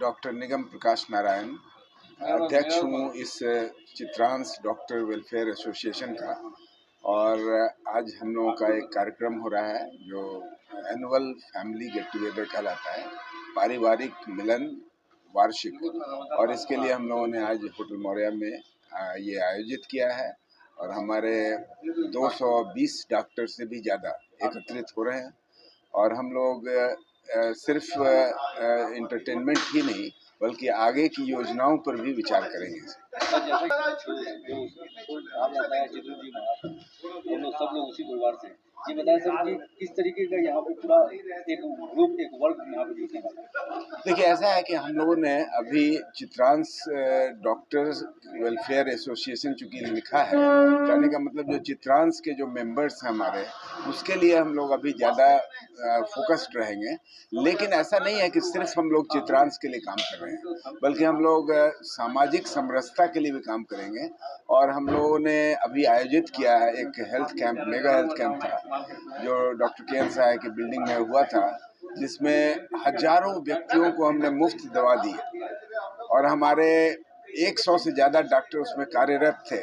Doctor निगम प्रकाश नारायण, अध्यक्ष हूँ इस चित्रांश डॉक्टर वेलफेयर एसोसिएशन का। और आज हम लोगों का एक कार्यक्रम हो रहा है जो एनुअल फैमिली गेट टुगेदर कहलाता है, पारिवारिक मिलन वार्षिक। और इसके लिए हम लोगों ने आज होटल मौर्या में ये आयोजित किया है और हमारे 220 डॉक्टर से भी ज़्यादा एकत्रित हो रहे हैं। और हम लोग सिर्फ इंटरटेनमेंट ही नहीं बल्कि आगे की योजनाओं पर भी विचार करेंगे। सब लोग उसी परिवार से। ये बताएं सर कि किस तरीके का यहाँ पे पूरा एक ग्रुप एक वर्ग यहाँ पे जुटने वाला। देखिए, ऐसा है कि हम लोगों ने अभी चित्रांश डॉक्टर्स वेलफेयर एसोसिएशन चूंकि लिखा है, कहने का मतलब जो चित्रांश के जो मेंबर्स हैं हमारे, उसके लिए हम लोग अभी ज़्यादा फोकस्ड रहेंगे। लेकिन ऐसा नहीं है कि सिर्फ हम लोग चित्रांश के लिए काम कर रहे हैं, बल्कि हम लोग सामाजिक समरसता के लिए भी काम करेंगे। और हम लोगों ने अभी आयोजित किया है एक health camp, mega health camp था जो डॉक्टर के साय की बिल्डिंग में हुआ था, जिसमें हजारों व्यक्तियों को हमने मुफ्त दवा दी और हमारे 100 से ज़्यादा डॉक्टर उसमें कार्यरत थे,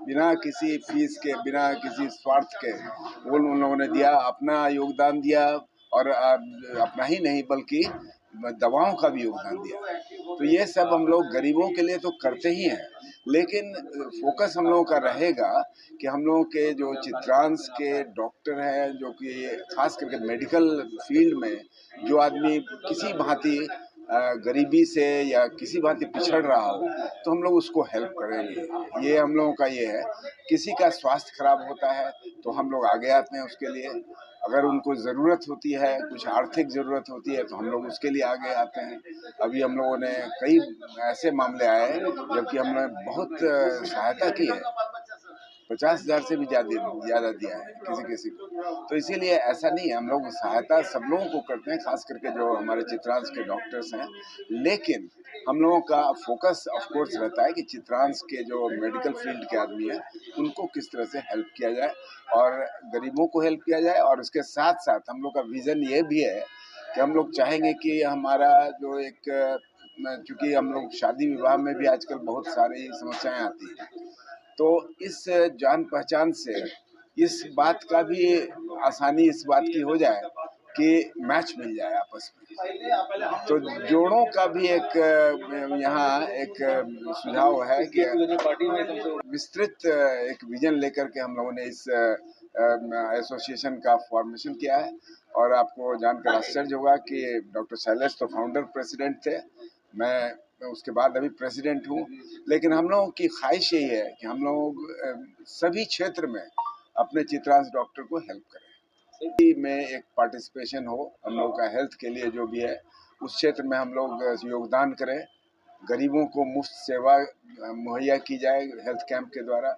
बिना किसी फीस के, बिना किसी स्वार्थ के। वो उन लोगों ने दिया, अपना योगदान दिया और अपना ही नहीं बल्कि दवाओं का भी योगदान दिया। तो ये सब हम लोग गरीबों के लिए तो करते ही हैं, लेकिन फोकस हम लोगों का रहेगा कि हम लोगों के जो चित्रांश के डॉक्टर हैं, जो कि खास करके मेडिकल फील्ड में जो आदमी किसी भांति गरीबी से या किसी भांति पिछड़ रहा हो, तो हम लोग उसको हेल्प करेंगे। ये हम लोगों का ये है। किसी का स्वास्थ्य खराब होता है तो हम लोग आगे आते हैं उसके लिए। अगर उनको ज़रूरत होती है, कुछ आर्थिक ज़रूरत होती है, तो हम लोग उसके लिए आगे आते हैं। अभी हम लोगों ने कई ऐसे मामले आए जबकि हमने बहुत सहायता की है, 50,000 से भी ज़्यादा दिया है किसी को। तो इसीलिए ऐसा नहीं है, हम लोग सहायता सब लोगों को करते हैं, खास करके जो हमारे चित्रांश के डॉक्टर्स हैं। लेकिन हम लोगों का फोकस ऑफ कोर्स रहता है कि चित्रांश के जो मेडिकल फील्ड के आदमी हैं उनको किस तरह से हेल्प किया जाए और गरीबों को हेल्प किया जाए। और उसके साथ साथ हम लोग का विज़न ये भी है कि हम लोग चाहेंगे कि हमारा जो एक, चूँकि हम लोग शादी विवाह में भी आजकल बहुत सारी समस्याएं आती हैं, तो इस जान पहचान से इस बात का भी आसानी इस बात की हो जाए कि मैच मिल जाए आपस में। तो जोड़ों का भी एक यहाँ एक सुझाव है कि विस्तृत एक विजन लेकर के हम लोगों ने इस एसोसिएशन का फॉर्मेशन किया है। और आपको जानकर आश्चर्य होगा कि डॉक्टर शैलेश तो फाउंडर प्रेसिडेंट थे, मैं उसके बाद अभी प्रेसिडेंट हूँ। लेकिन हम लोगों की ख्वाहिश यही है कि हम लोग सभी क्षेत्र में अपने चित्रांश डॉक्टर को हेल्प करें, में एक पार्टिसिपेशन हो हम लोग का हेल्थ के लिए जो भी है उस क्षेत्र में हम लोग योगदान करें। गरीबों को मुफ्त सेवा मुहैया की जाए हेल्थ कैंप के द्वारा।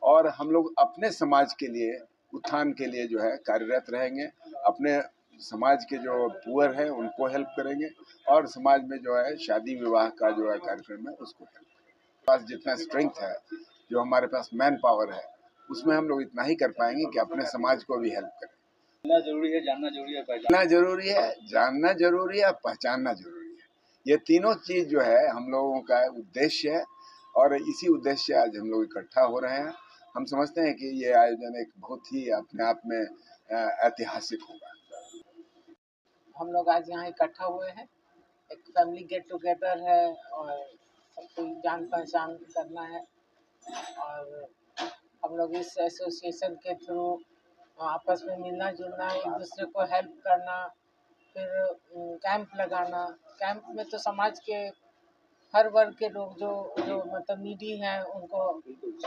और हम लोग अपने समाज के लिए उत्थान के लिए जो है कार्यरत रहेंगे। अपने समाज के जो पुअर हैं उनको हेल्प करेंगे और समाज में जो है शादी विवाह का जो है कार्यक्रम है उसको हेल्प करेंगे। पास जितना स्ट्रेंथ है, जो हमारे पास मैन पावर है, उसमें हम लोग इतना ही कर पाएंगे कि अपने समाज को भी हेल्प करें। जानना जरूरी है, जानना जरूरी है, जानना जरूरी है, जानना जरूरी है, पहचानना जरूरी है। ये तीनों चीज जो है हम लोगों का उद्देश्य है और इसी उद्देश्य से आज हम लोग इकट्ठा हो रहे हैं। हम समझते हैं कि ये आयोजन एक बहुत ही अपने आप में ऐतिहासिक होगा। हम लोग आज यहाँ इकट्ठा हुए हैं, एक फैमिली गेट टुगेदर है और सबको जान पहचान करना है। और हम लोग इस एसोसिएशन के थ्रू आपस में मिलना जुलना, एक दूसरे को हेल्प करना, फिर कैंप लगाना। कैंप में तो समाज के हर वर्ग के लोग जो जो मतलब नीडी हैं उनको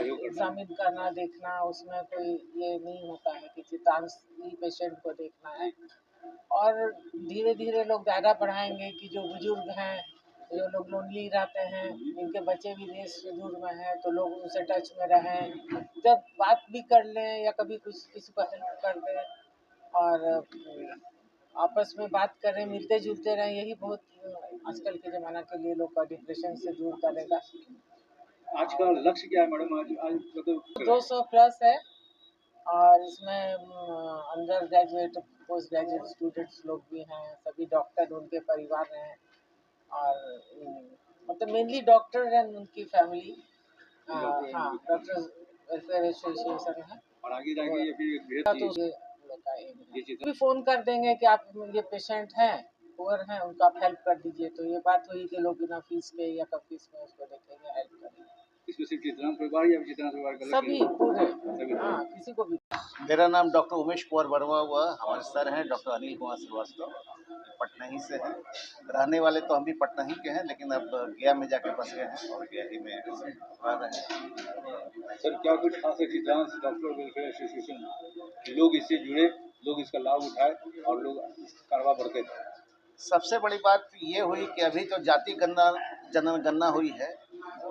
एग्जामिन करना, देखना। उसमें कोई ये नहीं होता है कि चित्रांश ही पेशेंट को देखना है। और धीरे धीरे लोग ज़्यादा बढ़ाएंगे कि जो बुजुर्ग हैं, जो लोग लोनली रहते हैं, जिनके बच्चे भी देश से दूर में हैं, तो लोग उनसे टच में रहें, जब बात भी कर लें या कभी कुछ किसी को हेल्प कर दें और आपस में बात करें, मिलते जुलते रहें। यही बहुत आजकल के ज़माना के लिए लोग का डिप्रेशन से दूर करेगा। आज का लक्ष्य क्या है मैडम? आज मतलब 200 प्लस है और इसमें under graduate post graduate students लोग भी हैं, सभी डॉक्टर उनके परिवार हैं और मतलब मेनली डॉक्टर एंड उनकी फैमिली, हाँ डॉक्टर वेलफेयर एसोसिएशन है। और आगे जाके ये फिर भेज तो दिए ये चीज़ भी फ़ोन कर देंगे कि आप ये पेशेंट हैं, पुअर हैं, उनको आप हेल्प कर दीजिए। तो ये बात हुई कि लोग बिना फीस के या कम फीस में उसको देखेंगे, हेल्प करेंगे। इसमें सिर्फ चित्रांश परिवार या चित्रांश परिवार का सभी पूरे, सभी हाँ किसी को भी। मेरा नाम डॉक्टर उमेश कुमार वर्मा हुआ। हमारे सर हैं डॉक्टर अनिल कुमार श्रीवास्तव, पटना ही से हैं। रहने वाले तो हम भी पटना ही के हैं, लेकिन अब गया में जाके बस गए हैं और गया ही में रह रहे हैं। सर क्या कुछ खास है चित्रांश डॉक्टर वेलफेयर एसोसिएशन, लोग इससे जुड़े, लोग इसका लाभ उठाए और लोग कारवा बढ़ते थे। सबसे बड़ी बात ये हुई कि अभी जो जाति गणना जनगणना हुई है,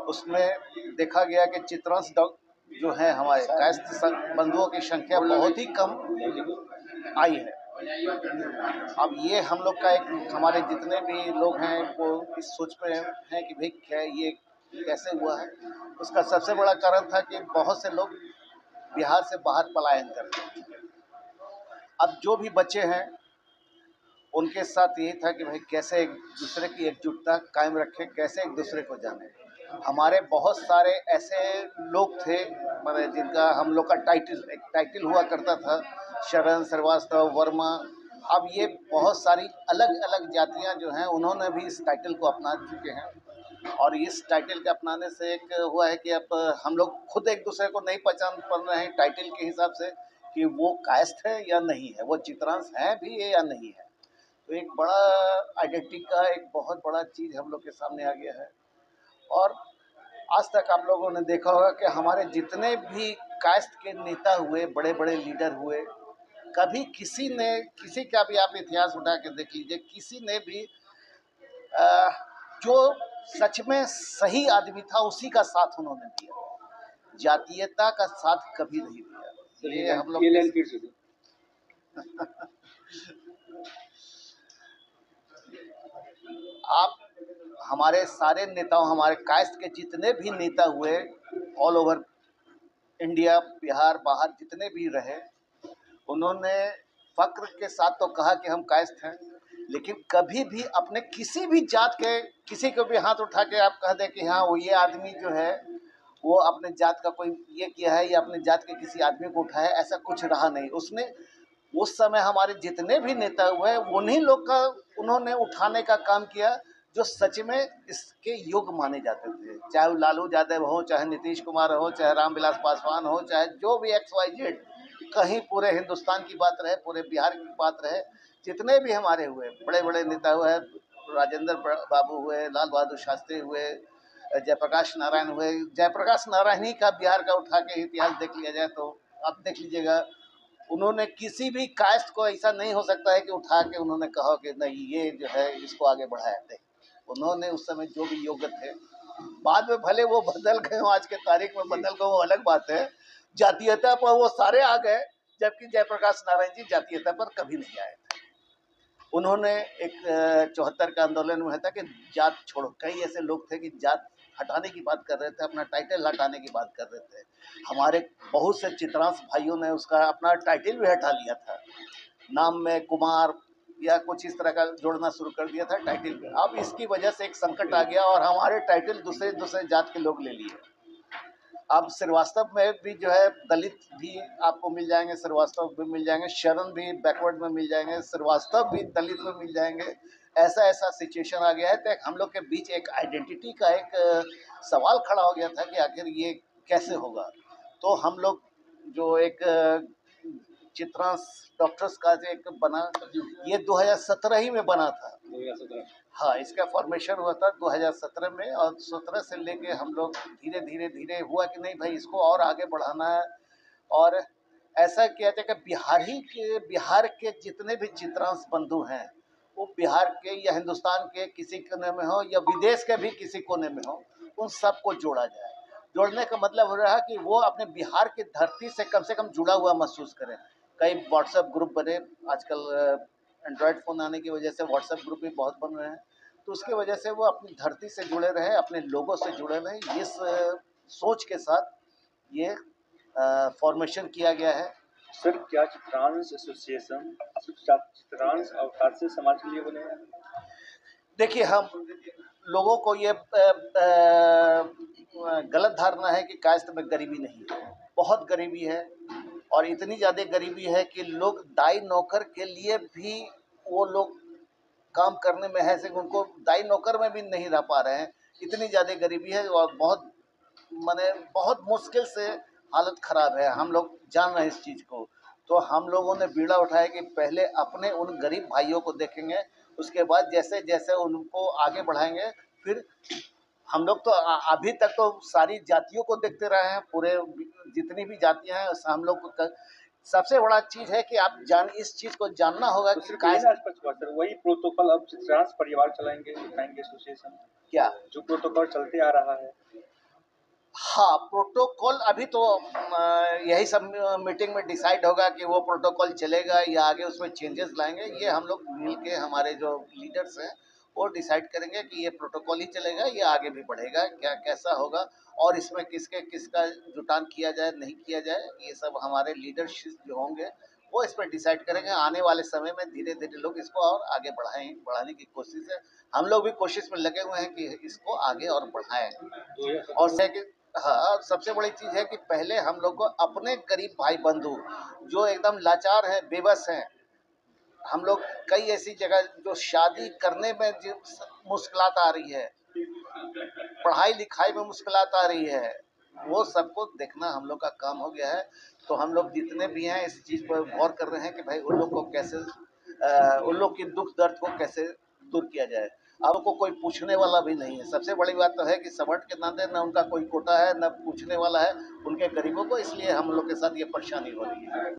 उसमें देखा गया कि चित्रांश जो है हमारे कायस्थ बंधुओं की संख्या बहुत ही कम आई है। अब ये हम लोग का एक, हमारे जितने भी लोग हैं वो इस सोच पे हैं कि भाई क्या ये कैसे हुआ है। उसका सबसे बड़ा कारण था कि बहुत से लोग बिहार से बाहर पलायन कर रहे हैं। अब जो भी बच्चे हैं उनके साथ यही था कि भाई कैसे एक दूसरे की एकजुटता कायम रखें, कैसे एक दूसरे को जाने। हमारे बहुत सारे ऐसे लोग थे मतलब जिनका हम लोग का एक टाइटल हुआ करता था, शरण, श्रीवास्तव, वर्मा। अब ये बहुत सारी अलग अलग जातियां जो हैं उन्होंने भी इस टाइटल को अपना चुके हैं। और इस टाइटल के अपनाने से एक हुआ है कि अब हम लोग खुद एक दूसरे को नहीं पहचान पा रहे हैं टाइटल के हिसाब से कि वो कायस्थ है या नहीं है, वो चित्रांश है भी है या नहीं है। तो एक बड़ा आइडेंटिटी का एक बहुत बड़ा चीज़ हम लोग के सामने आ गया है। और आज तक आप लोगों ने देखा होगा कि हमारे जितने भी कास्ट के नेता हुए, बड़े बड़े लीडर हुए, कभी किसी ने, किसी का भी आप इतिहास उठा के देख लीजिए, किसी ने भी जो सच में सही आदमी था उसी का साथ उन्होंने दिया, जातीयता का साथ कभी नहीं दिया। ये हम लोग आप हमारे सारे नेताओं, हमारे कास्ट के जितने भी नेता हुए ऑल ओवर इंडिया, बिहार, बाहर जितने भी रहे, उन्होंने फक्र के साथ तो कहा कि हम कायस्थ हैं, लेकिन कभी भी अपने किसी भी जात के किसी को भी हाथ उठा के आप कह दें कि हाँ वो ये आदमी जो है वो अपने जात का कोई ये किया है या अपने जात के किसी आदमी को उठाया, ऐसा कुछ रहा नहीं। उसने उस समय हमारे जितने भी नेता हुए उन्हीं लोग का उन्होंने उठाने का काम किया जो सच में इसके योग्य माने जाते थे, चाहे वो लालू यादव हो, चाहे नीतीश कुमार हो, चाहे रामविलास पासवान हो, चाहे जो भी XYZ, कहीं पूरे हिंदुस्तान की बात रहे, पूरे बिहार की बात रहे, जितने भी हमारे हुए बड़े बड़े नेता हुए, राजेंद्र बाबू हुए, लाल बहादुर शास्त्री हुए, जयप्रकाश नारायण हुए। जयप्रकाश नारायण ही का बिहार का उठा के इतिहास देख लिया जाए तो आप देख लीजिएगा, उन्होंने किसी भी कास्ट को ऐसा नहीं हो सकता है कि उठा के उन्होंने कहा कि नहीं ये जो है इसको आगे बढ़ाया। नहीं, उन्होंने उस समय जो भी योग्य थे, बाद में भले वो बदल गए, आज के तारीख में बदल गए, वो अलग बात है। जातीयता पर वो सारे आ गए, जबकि जयप्रकाश नारायण जी जातीयता पर कभी नहीं आए थे। उन्होंने एक 74 का आंदोलन में था कि जात छोड़ो। कई ऐसे लोग थे कि जात हटाने की बात कर रहे थे, अपना टाइटल हटाने की बात कर रहे थे। हमारे बहुत से चित्रांश भाइयों ने उसका अपना टाइटल भी हटा लिया था, नाम में कुमार या कुछ इस तरह का जोड़ना शुरू कर दिया था टाइटल में। अब इसकी वजह से एक संकट आ गया और हमारे टाइटल दूसरे दूसरे जात के लोग ले लिए। अब श्रीवास्तव में भी जो है दलित भी आपको मिल जाएंगे, श्रीवास्तव भी मिल जाएंगे, शरण भी बैकवर्ड में मिल जाएंगे, श्रीवास्तव भी दलित में मिल जाएंगे। ऐसा ऐसा सिचुएशन आ गया है। तो हम लोग के बीच एक आइडेंटिटी का एक सवाल खड़ा हो गया था कि आखिर ये कैसे होगा। तो हम लोग जो एक चित्रांश डॉक्टर्स का जो एक बना, ये 2017 ही में बना था। 2017 हाँ, इसका फॉर्मेशन हुआ था 2017 में, और 17 से लेके हम लोग धीरे धीरे धीरे हुआ कि नहीं भाई इसको और आगे बढ़ाना है। और ऐसा किया था कि बिहार के जितने भी चित्रांश बंधु हैं वो बिहार के या हिंदुस्तान के किसी कोने में हो या विदेश के भी किसी कोने में हो, उन सबको जोड़ा जाए। जोड़ने का मतलब हो रहा है कि वो अपने बिहार की धरती से कम जुड़ा हुआ महसूस करें। कई व्हाट्सएप ग्रुप बने आजकल, एंड्रॉयड फ़ोन आने की वजह से व्हाट्सएप ग्रुप भी बहुत बन रहे हैं, तो उसकी वजह से वो अपनी धरती से जुड़े रहे, अपने लोगों से जुड़े रहे। इस सोच के साथ ये फॉर्मेशन किया गया है। सर क्या चित्रांश एसोसिएशन सिर्फ चित्रांश और फारसी समाज के लिए बने हैं? देखिए, हम लोगों को ये गलत धारणा है कि कायस्थ में गरीबी नहीं है। बहुत गरीबी है और इतनी ज़्यादा गरीबी है कि लोग दाई नौकर के लिए भी वो लोग काम करने में है, सिर्फ उनको दाई नौकर में भी नहीं रह पा रहे हैं। इतनी ज़्यादा गरीबी है और बहुत माने बहुत मुश्किल से हालत ख़राब है। हम लोग जान रहे हैं इस चीज़ को, तो हम लोगों ने बीड़ा उठाया कि पहले अपने उन गरीब भाइयों को देखेंगे, उसके बाद जैसे जैसे उनको आगे बढ़ाएंगे। फिर हम लोग तो अभी तक तो सारी जातियों को देखते रहे हैं, पूरे जितनी भी जातियां हैं हम लोग को सबसे बड़ा चीज़ है कि आप इस चीज़ को जानना होगा तो कि सिर्फ यही ना स्पष्ट बात सर, वही प्रोटोकॉल अब चित्रांश परिवार चलाएंगे, दिखाएंगे एसोसिएशन, क्या जो प्रोटोकॉल चलते आ रहा है। हाँ, प्रोटोकॉल अभी तो यही सब मीटिंग में डिसाइड होगा कि वो प्रोटोकॉल चलेगा या आगे उसमें चेंजेस लाएंगे। ये हम लोग मिल के हमारे जो लीडर्स हैं वो डिसाइड करेंगे कि ये प्रोटोकॉल ही चलेगा या आगे भी बढ़ेगा, क्या कैसा होगा और इसमें किसका जुटान किया जाए नहीं किया जाए, ये सब हमारे लीडरशिप जो होंगे वो इस पर डिसाइड करेंगे। आने वाले समय में धीरे धीरे लोग इसको और आगे बढ़ाने की कोशिश है। हम लोग भी कोशिश में लगे हुए हैं कि इसको आगे और बढ़ाएं। और हाँ, सबसे बड़ी चीज़ है कि पहले हम लोग को अपने गरीब भाई बंधु जो एकदम लाचार हैं, बेबस हैं, हम लोग कई ऐसी जगह जो शादी करने में जो मुश्किलात आ रही है, पढ़ाई लिखाई में मुश्किलात आ रही है, वो सबको देखना हम लोग का काम हो गया है। तो हम लोग जितने भी हैं इस चीज़ पर गौर कर रहे हैं कि भाई उन लोग को कैसे उन लोग की दुख दर्द को कैसे दूर किया जाए। अब को कोई पूछने वाला भी नहीं है। सबसे बड़ी बात तो है कि सबट के नाते न उनका कोई कोटा है, न पूछने वाला है उनके गरीबों को, इसलिए हम लोग के साथ ये परेशानी हो रही है।